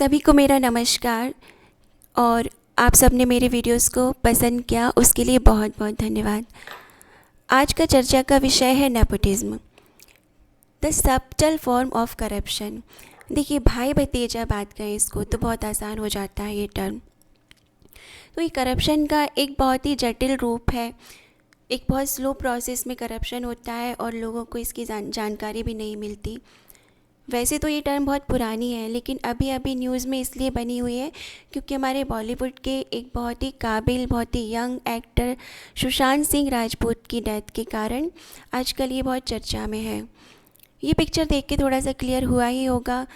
सभी को मेरा नमस्कार। और आप सबने मेरे वीडियोस को पसंद किया, उसके लिए बहुत बहुत धन्यवाद। आज का चर्चा का विषय है nepotism, the subtle form of corruption. देखिए, भाई भतीजा बात करें इसको तो बहुत आसान हो जाता है ये टर्म। तो ये करप्शन का एक बहुत ही जटिल रूप है। एक बहुत स्लो प्रोसेस में करप्शन होता है और लोगों को इसकी जानकारी भी नहीं मिलती। वैसे तो ये टर्म बहुत पुरानी है, लेकिन अभी अभी न्यूज़ में इसलिए बनी हुई है क्योंकि हमारे बॉलीवुड के एक बहुत ही काबिल, बहुत ही यंग एक्टर सुशांत सिंह राजपूत की डेथ के कारण आजकल ये बहुत चर्चा में है। ये पिक्चर देख के थोड़ा सा क्लियर हुआ ही होगा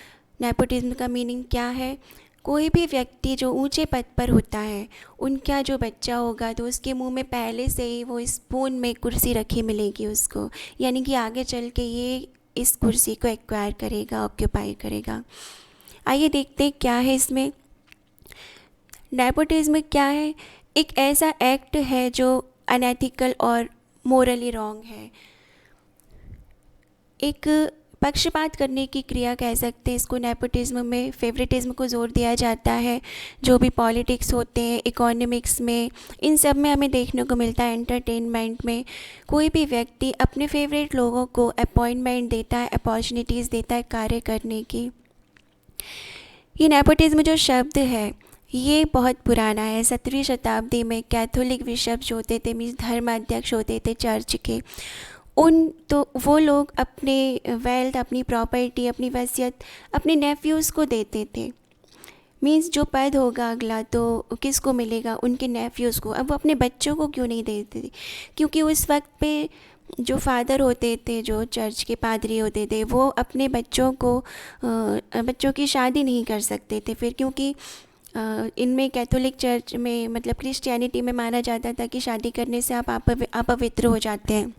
नेपोटिज्म का मीनिंग क्या है। कोई भी व्यक्ति जो ऊंचे पद पर होता है, उनका जो बच्चा होगा तो उसके मुंह में पहले से ही वो स्पून में कुर्सी रखी मिलेगी उसको, यानी कि आगे चल के ये इस कुर्सी को एक्वायर करेगा, ऑक्यूपाई करेगा। आइए देखते हैं क्या है इसमें। नेपोटिज्म क्या है? एक ऐसा एक्ट है जो अनएथिकल और मोरली रॉन्ग है। एक पक्षपात करने की क्रिया कह सकते हैं इसको। नेपोटिज्म में फेवरेटिज्म को जोर दिया जाता है। जो भी पॉलिटिक्स होते हैं, इकोनॉमिक्स में, इन सब में हमें देखने को मिलता है। एंटरटेनमेंट में कोई भी व्यक्ति अपने फेवरेट लोगों को अपॉइंटमेंट देता है, अपॉर्चुनिटीज़ देता है कार्य करने की। ये नेपोटिज्म जो शब्द है ये बहुत पुराना है। 17वीं शताब्दी में कैथोलिक बिशप जो होते थे, मीन्स धर्माध्यक्ष होते थे चर्च के, वो लोग अपने वेल्थ, अपनी प्रॉपर्टी, अपनी वसीयत अपने नेफ्यूज़ को देते थे। मीन्स जो पद होगा अगला तो किसको मिलेगा? उनके नेफ्यूज़ को। अब वो अपने बच्चों को क्यों नहीं देते थे? क्योंकि उस वक्त पे जो फादर होते थे, जो चर्च के पादरी होते थे, वो अपने बच्चों की शादी नहीं कर सकते थे फिर, क्योंकि इनमें कैथोलिक चर्च में, मतलब क्रिश्चियनिटी में, माना जाता था कि शादी करने से आप अपवित्र हो जाते हैं।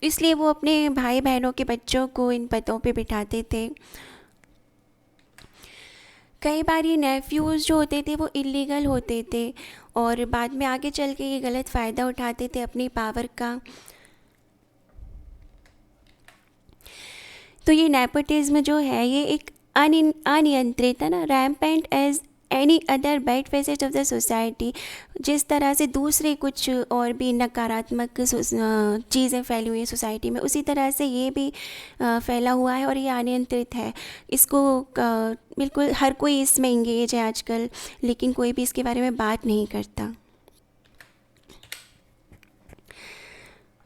इसलिए वो अपने भाई बहनों के बच्चों को इन पदों पे बिठाते थे। कई बार ये नेफ्यूज़ जो होते थे वो इलीगल होते थे और बाद में आगे चल के ये गलत फ़ायदा उठाते थे अपनी पावर का। तो ये नेपोटिज्म जो है ये एक अनियंत्रित है ना, rampant as any other bad faces of the society. जिस तरह से दूसरे कुछ और भी नकारात्मक चीज़ें फैली हुई हैं सोसाइटी में, उसी तरह से ये भी फैला हुआ है और ये अनियंत्रित है। इसको बिल्कुल हर कोई इसमें इंगेज है आजकल, लेकिन कोई भी इसके बारे में बात नहीं करता।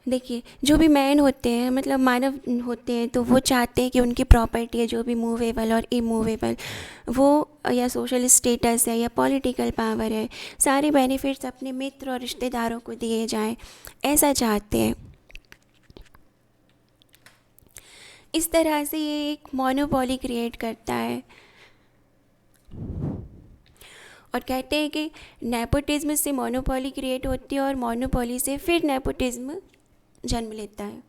देखिए, जो भी मैन होते हैं, मतलब मानव होते हैं, तो वो चाहते हैं कि उनकी प्रॉपर्टी है, जो भी मूवेबल और इमूवेबल, वो या सोशल स्टेटस है या पॉलिटिकल पावर है, सारे बेनिफिट्स अपने मित्र और रिश्तेदारों को दिए जाएं, ऐसा चाहते हैं। इस तरह से ये एक मोनोपोली क्रिएट करता है और कहते हैं कि नेपोटिज्म से मोनोपोली क्रिएट होती है और मोनोपोली से फिर नेपोटिज्म जन्म लेता है।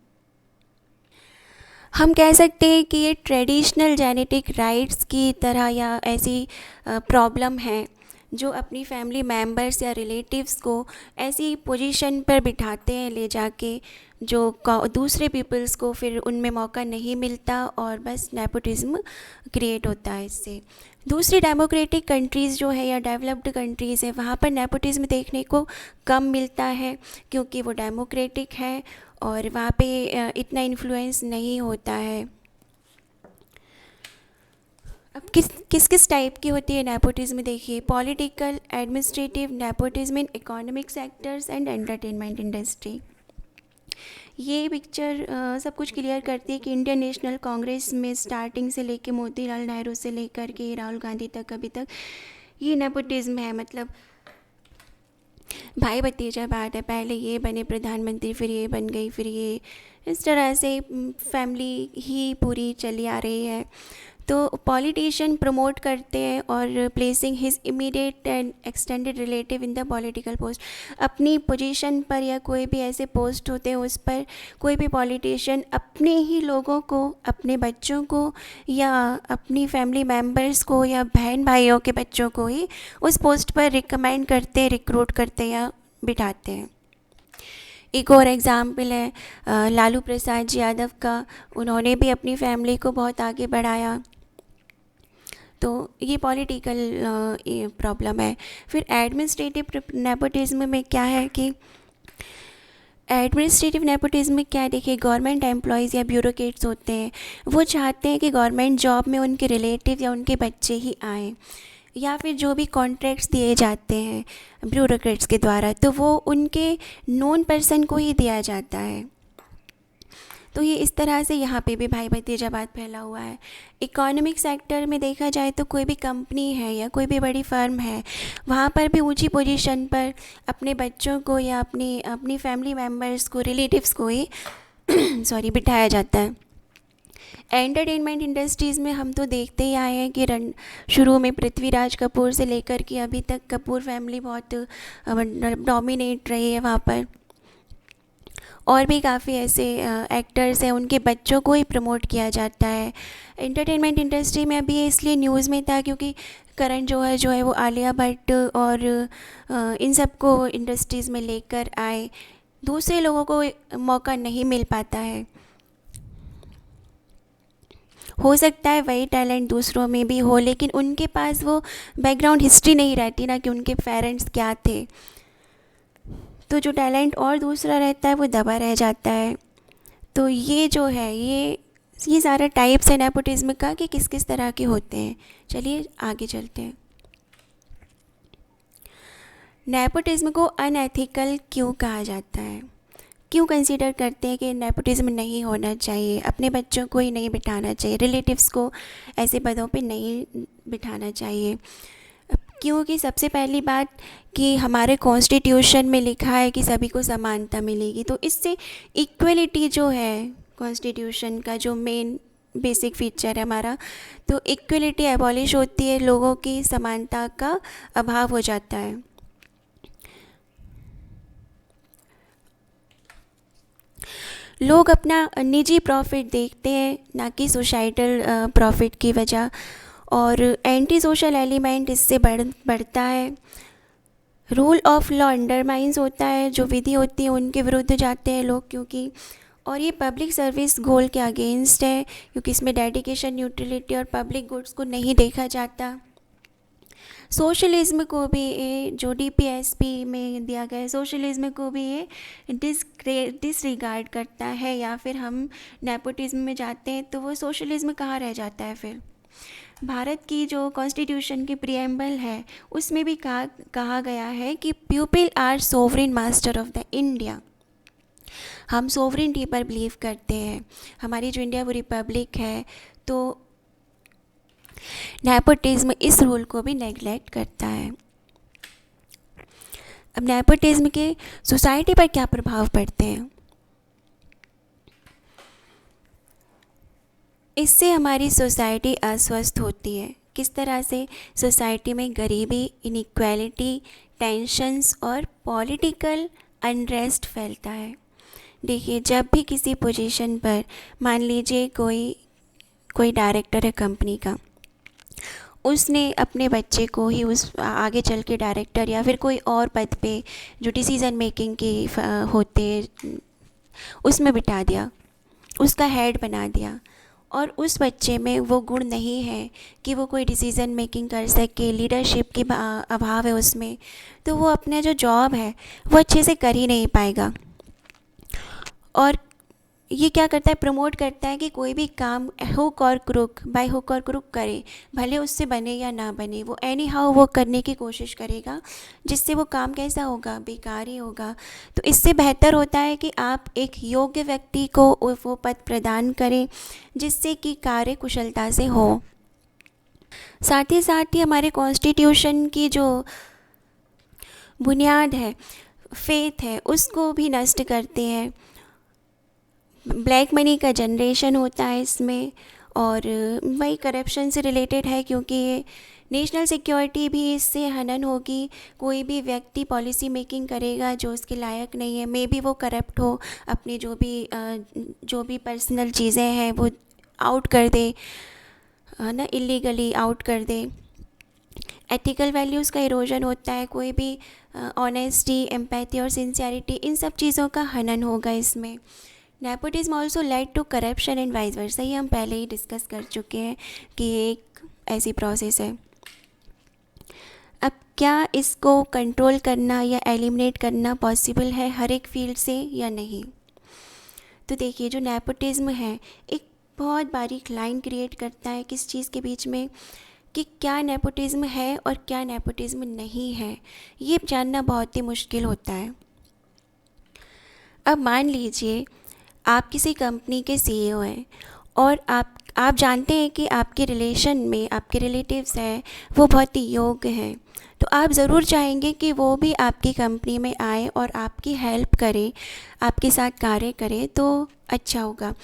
हम कह सकते हैं कि ये ट्रेडिशनल जेनेटिक राइट्स की तरह या ऐसी प्रॉब्लम है जो अपनी फैमिली मेम्बर्स या रिलेटिव्स को ऐसी पोजीशन पर बिठाते हैं ले जाके, जो दूसरे पीपल्स को फिर उनमें मौका नहीं मिलता और बस नेपोटिज्म क्रिएट होता है इससे। दूसरी डेमोक्रेटिक कंट्रीज़ जो है या डेवलप्ड कंट्रीज़ है, वहाँ पर नेपोटिज्म देखने को कम मिलता है क्योंकि वो डेमोक्रेटिक है और वहाँ पे इतना इन्फ्लुएंस नहीं होता है। अब किस टाइप की होती है नेपोटिज्म? देखिए, political, administrative, nepotism in economic sectors and entertainment industry. ये पिक्चर सब कुछ क्लियर करती है कि इंडियन नेशनल कांग्रेस में स्टार्टिंग से लेके मोतीलाल नेहरू से लेकर के राहुल गांधी तक अभी तक ये नेपोटिज्म है। मतलब भाई भतीजा बात है, पहले ये बने प्रधानमंत्री, फिर ये बन गई, फिर ये, इस तरह से फैमिली ही पूरी चली आ रही है। तो पॉलिटिशियन प्रमोट करते हैं और placing his immediate and extended relative in the political post. अपनी पोजीशन पर या कोई भी ऐसे पोस्ट होते हैं उस पर कोई भी पॉलिटिशियन अपने ही लोगों को, अपने बच्चों को या अपनी फैमिली मेम्बर्स को या बहन भाइयों के बच्चों को ही उस पोस्ट पर रिकमेंड करते, रिक्रूट करते या बिठाते हैं। एक और एग्ज़ाम्पल है लालू प्रसाद जी यादव का। उन्होंने भी अपनी फैमिली को बहुत आगे बढ़ाया। तो ये पॉलिटिकल प्रॉब्लम है। फिर एडमिनिस्ट्रेटिव नेपोटिज्म में क्या है कि एडमिनिस्ट्रेटिव नेपोटिज्म में क्या है, देखिए गवर्नमेंट एम्प्लॉयज़ या ब्यूरोक्रेट्स होते हैं, वो चाहते हैं कि गवर्नमेंट जॉब में उनके रिलेटिव या उनके बच्चे ही आएँ, या फिर जो भी कॉन्ट्रैक्ट्स दिए जाते हैं ब्यूरोक्रेट्स के द्वारा तो वो उनके नोन पर्सन को ही दिया जाता है। तो ये इस तरह से यहाँ पे भी भाई भतीजावाद फैला हुआ है। इकोनॉमिक सेक्टर में देखा जाए तो कोई भी कंपनी है या कोई भी बड़ी फर्म है, वहाँ पर भी ऊंची पोजीशन पर अपने बच्चों को या अपनी अपनी फैमिली मेम्बर्स को, रिलेटिव्स को ही सॉरी बिठाया जाता है। एंटरटेनमेंट इंडस्ट्रीज़ में हम तो देखते ही आए हैं कि शुरू में पृथ्वीराज कपूर से लेकर के अभी तक कपूर फैमिली बहुत डोमिनेट रही है वहाँ पर। और भी काफ़ी ऐसे एक्टर्स हैं, उनके बच्चों को ही प्रमोट किया जाता है। एंटरटेनमेंट इंडस्ट्री में अभी ये इसलिए न्यूज़ में था क्योंकि करण जो है वो आलिया भट्ट और इन सब को इंडस्ट्रीज़ में लेकर आए। दूसरे लोगों को मौका नहीं मिल पाता है। हो सकता है वही टैलेंट दूसरों में भी हो, लेकिन उनके पास वो बैकग्राउंड हिस्ट्री नहीं रहती ना कि उनके पेरेंट्स क्या थे। तो जो टैलेंट और दूसरा रहता है वो दबा रह जाता है। तो ये जो है ये सारा टाइप्स है नेपोटिज्म का कि किस किस तरह के होते हैं। चलिए आगे चलते हैं। नेपोटिज्म को अनएथिकल क्यों कहा जाता है? क्यों कंसीडर करते हैं कि नेपोटिज्म नहीं होना चाहिए, अपने बच्चों को ही नहीं बिठाना चाहिए, रिलेटिव्स को ऐसे पदों पे नहीं बिठाना चाहिए? क्योंकि सबसे पहली बात कि हमारे कॉन्स्टिट्यूशन में लिखा है कि सभी को समानता मिलेगी, तो इससे इक्वलिटी जो है कॉन्स्टिट्यूशन का जो मेन बेसिक फीचर है हमारा, तो इक्वलिटी एबॉलिश होती है, लोगों की समानता का अभाव हो जाता है। लोग अपना निजी प्रॉफिट देखते हैं ना कि सोसाइटल प्रॉफिट की वजह, और एंटी सोशल एलिमेंट इससे बढ़ता है। रूल ऑफ लॉ अंडरमाइंस होता है, जो विधि होती है उनके विरुद्ध जाते हैं लोग, क्योंकि और ये पब्लिक सर्विस गोल के अगेंस्ट है, क्योंकि इसमें डेडिकेशन, न्यूट्रलिटी और पब्लिक गुड्स को नहीं देखा जाता। सोशलिज्म को भी ये जो डीपीएसपी में दिया गया है, सोशलिज्म को भी ये डिसरिगार्ड करता है, या फिर हम नेपोटिज्म में जाते हैं तो वो सोशलिज्म कहाँ रह जाता है फिर। भारत की जो कॉन्स्टिट्यूशन की प्रीएम्बल है उसमें भी कहा गया है कि people are sovereign master of the India. हम सोवरेनिटी पर बिलीव करते हैं। हमारी जो इंडिया वो रिपब्लिक है, तो नेपोटिज्म इस रूल को भी नेगलेक्ट करता है। अब नेपोटिज्म के सोसाइटी पर क्या प्रभाव पड़ते हैं? इससे हमारी सोसाइटी अस्वस्थ होती है। किस तरह से? सोसाइटी में गरीबी, इनइक्वालिटी, टेंशन्स और पॉलिटिकल अनरेस्ट फैलता है। देखिए, जब भी किसी पोजीशन पर मान लीजिए कोई डायरेक्टर है कंपनी का, उसने अपने बच्चे को ही उस आगे चल के डायरेक्टर या फिर कोई और पद पे जो डिसीज़न मेकिंग के होते उसमें बिठा दिया, उसका हेड बना दिया, और उस बच्चे में वो गुण नहीं है कि वो कोई डिसीज़न मेकिंग कर सके, लीडरशिप की अभाव है उसमें, तो वो अपना जो जॉब है वो अच्छे से कर ही नहीं पाएगा। और ये क्या करता है? प्रमोट करता है कि कोई भी काम हुक और क्रुक, बाय हुक और क्रुक करे, भले उससे बने या ना बने, वो एनी हाउ वो करने की कोशिश करेगा, जिससे वो काम कैसा होगा? बेकार ही होगा। तो इससे बेहतर होता है कि आप एक योग्य व्यक्ति को वो पद प्रदान करें जिससे कि कार्य कुशलता से हो। साथ ही हमारे कॉन्स्टिट्यूशन की जो बुनियाद है, फेथ है, उसको भी नष्ट करते हैं। ब्लैक मनी का जनरेशन होता है इसमें, और वही करप्शन से रिलेटेड है, क्योंकि नेशनल सिक्योरिटी भी इससे हनन होगी। कोई भी व्यक्ति पॉलिसी मेकिंग करेगा जो उसके लायक नहीं है, मे बी वो करप्ट हो, अपनी जो भी पर्सनल चीज़ें हैं वो आउट कर दे, है ना, इलीगली आउट कर दे। एथिकल वैल्यूज़ का इरोजन होता है, कोई भी ऑनेस्टी, एम्पैथी और सिंसियरिटी, इन सब चीज़ों का हनन होगा इसमें। Nepotism also lead to corruption and vice versa, ये हम पहले ही डिस्कस कर चुके हैं कि एक ऐसी प्रोसेस है। अब क्या इसको कंट्रोल करना या एलिमिनेट करना पॉसिबल है हर एक फील्ड से या नहीं? तो देखिए, जो नेपोटिज्म है एक बहुत बारीक लाइन क्रिएट करता है किस चीज़ के बीच में, कि क्या नेपोटिज्म है और क्या नेपोटिज्म नहीं है, ये जानना बहुत ही मुश्किल होता है। अब मान लीजिए आप किसी कंपनी के सीईओ हैं और आप जानते हैं कि आपके रिलेशन में आपके रिलेटिव्स हैं वो बहुत ही योग्य हैं, तो आप ज़रूर चाहेंगे कि वो भी आपकी कंपनी में आए और आपकी हेल्प करे, आपके साथ कार्य करे, तो अच्छा होगा।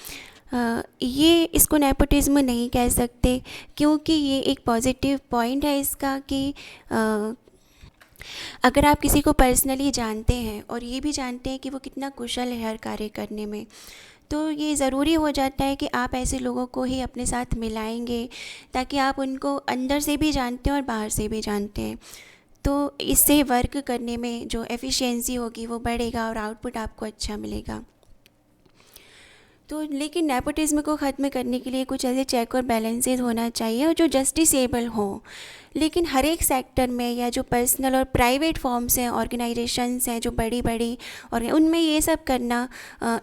ये इसको नेपोटिज्म नहीं कह सकते, क्योंकि ये एक पॉजिटिव पॉइंट है इसका कि अगर आप किसी को पर्सनली जानते हैं और ये भी जानते हैं कि वो कितना कुशल है हर कार्य करने में, तो ये ज़रूरी हो जाता है कि आप ऐसे लोगों को ही अपने साथ मिलाएंगे, ताकि आप उनको अंदर से भी जानते हैं और बाहर से भी जानते हैं। तो इससे वर्क करने में जो एफिशिएंसी होगी वो बढ़ेगा और आउटपुट आपको अच्छा मिलेगा। तो लेकिन नेपोटिज्म को ख़त्म करने के लिए कुछ ऐसे चेक और बैलेंसेस होना चाहिए और जो जस्टिसेबल हो। लेकिन हर एक सेक्टर में या जो पर्सनल और प्राइवेट फॉर्म्स हैं, ऑर्गेनाइजेशंस हैं जो बड़ी बड़ी, और उनमें ये सब करना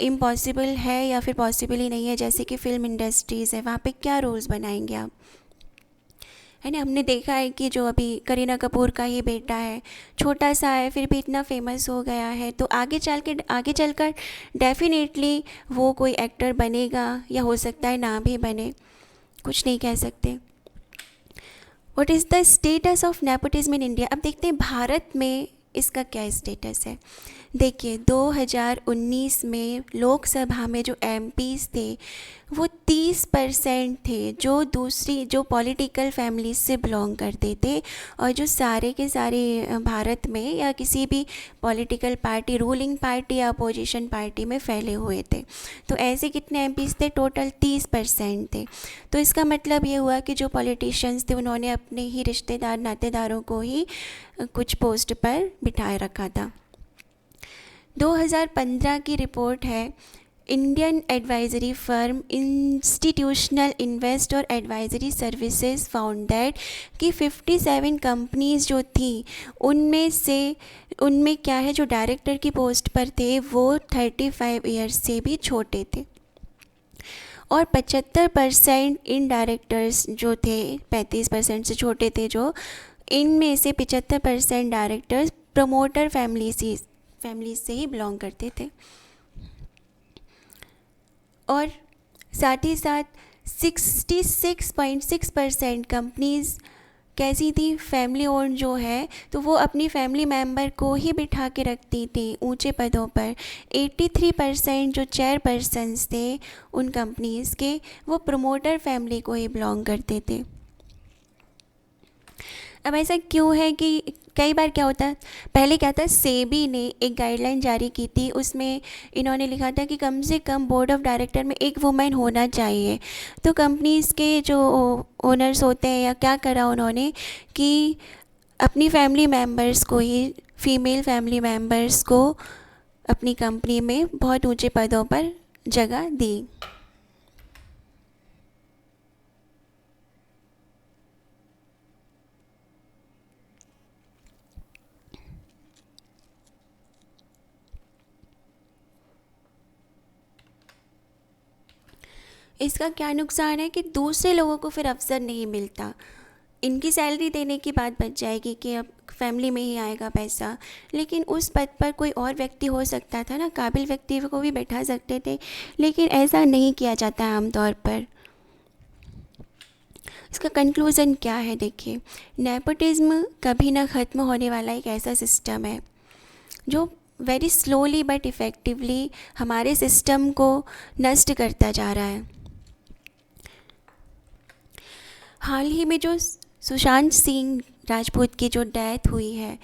इम्पॉसिबल है या फिर पॉसिबल ही नहीं है। जैसे कि फ़िल्म इंडस्ट्रीज़ है, वहाँ पे क्या रूल्स बनाएंगे आप, है ना। हमने देखा है कि जो अभी करीना कपूर का ही बेटा है, छोटा सा है फिर भी इतना फेमस हो गया है, तो आगे चलकर डेफिनेटली वो कोई एक्टर बनेगा, या हो सकता है ना भी बने, कुछ नहीं कह सकते। What is the status of nepotism in India? अब देखते हैं भारत में इसका क्या स्टेटस है। देखिए, 2019 में लोकसभा में जो एमपीज़ थे वो 30% थे जो पॉलिटिकल फैमिली से बिलोंग करते थे, और जो सारे के सारे भारत में या किसी भी पॉलिटिकल पार्टी, रूलिंग पार्टी या अपोजिशन पार्टी में फैले हुए थे। तो ऐसे कितने एमपीज़ थे? टोटल 30% थे। तो इसका मतलब ये हुआ कि जो पॉलिटिशियंस थे उन्होंने अपने ही रिश्तेदार नातेदारों को ही कुछ पोस्ट पर बिठाए रखा था। 2015 की रिपोर्ट है, Indian advisory firm institutional invest और एडवाइजरी सर्विसेज फाउंड दैट कि 57 कंपनीज़ जो थी उनमें क्या है, जो डायरेक्टर की पोस्ट पर थे वो 35 ईयर्स से भी छोटे थे, और 75% इन डायरेक्टर्स जो थे 35% से छोटे थे, जो इनमें से 75% डायरेक्टर्स प्रमोटर फैमिली से ही बिलोंग करते थे। और साथ ही साथ 66.6% कंपनीज़ कैसी थी, फैमिली ओन जो है, तो वो अपनी फैमिली मेंबर को ही बिठा के रखती थी ऊंचे पदों पर। 83% जो चेयरपर्सन्स थे उन कंपनीज़ के, वो प्रमोटर फैमिली को ही बिलोंग करते थे। अब ऐसा क्यों है कि कई बार क्या होता है, पहले क्या था, सेबी ने एक गाइडलाइन जारी की थी, उसमें इन्होंने लिखा था कि कम से कम बोर्ड ऑफ डायरेक्टर में एक वुमेन होना चाहिए। तो कंपनीज़ के जो ओनर्स होते हैं, या क्या करा उन्होंने कि अपनी फैमिली मेम्बर्स को ही, फीमेल फैमिली मेम्बर्स को अपनी कंपनी में बहुत ऊंचे पदों पर जगह दी। इसका क्या नुकसान है कि दूसरे लोगों को फिर अवसर नहीं मिलता। इनकी सैलरी देने की बात बच जाएगी कि अब फैमिली में ही आएगा पैसा, लेकिन उस पद पर कोई और व्यक्ति हो सकता था ना, काबिल व्यक्ति को भी बैठा सकते थे, लेकिन ऐसा नहीं किया जाता है आमतौर पर। इसका कंक्लूज़न क्या है? देखिए, नेपोटिज्म कभी ना ख़त्म होने वाला एक ऐसा सिस्टम है जो वेरी स्लोली बट इफ़ेक्टिवली हमारे सिस्टम को नष्ट करता जा रहा है। हाल ही में जो सुशांत सिंह राजपूत की जो डेथ हुई है,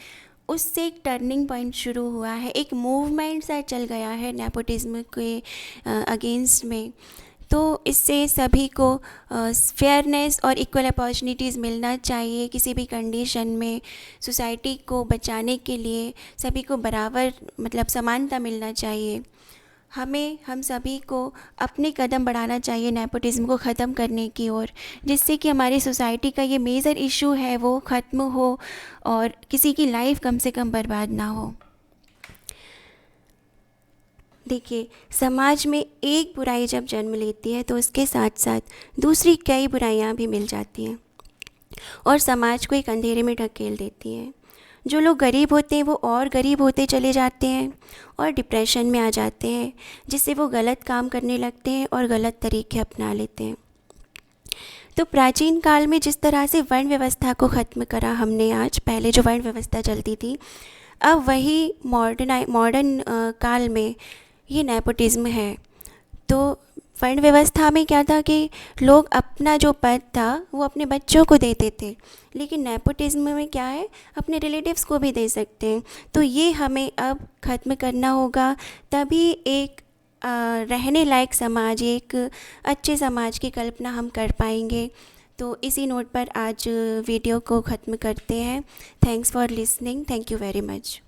उससे एक टर्निंग पॉइंट शुरू हुआ है, एक मूवमेंट सा चल गया है नेपोटिज्म के अगेंस्ट में। तो इससे सभी को फेयरनेस और इक्वल अपॉर्चुनिटीज़ मिलना चाहिए किसी भी कंडीशन में। सोसाइटी को बचाने के लिए सभी को बराबर, मतलब समानता मिलना चाहिए। हम सभी को अपने कदम बढ़ाना चाहिए नेपोटिज़्म को ख़त्म करने की ओर, जिससे कि हमारी सोसाइटी का ये मेजर इशू है वो ख़त्म हो और किसी की लाइफ कम से कम बर्बाद ना हो। देखिए, समाज में एक बुराई जब जन्म लेती है तो उसके साथ साथ दूसरी कई बुराइयां भी मिल जाती हैं और समाज को एक अंधेरे में ढकेल देती हैं। जो लोग गरीब होते हैं वो और गरीब होते चले जाते हैं और डिप्रेशन में आ जाते हैं, जिससे वो गलत काम करने लगते हैं और गलत तरीके अपना लेते हैं। तो प्राचीन काल में जिस तरह से वर्ण व्यवस्था को ख़त्म करा हमने आज, पहले जो वर्ण व्यवस्था चलती थी, अब वही मॉडर्न काल में ये नेपोटिज़्म है। तो वर्ण व्यवस्था में क्या था कि लोग अपना जो पद था वो अपने बच्चों को देते थे, लेकिन नेपोटिज़्म में क्या है, अपने रिलेटिव्स को भी दे सकते हैं। तो ये हमें अब ख़त्म करना होगा, तभी एक रहने लायक समाज, एक अच्छे समाज की कल्पना हम कर पाएंगे। तो इसी नोट पर आज वीडियो को ख़त्म करते हैं। Thanks for listening. Thank you very much.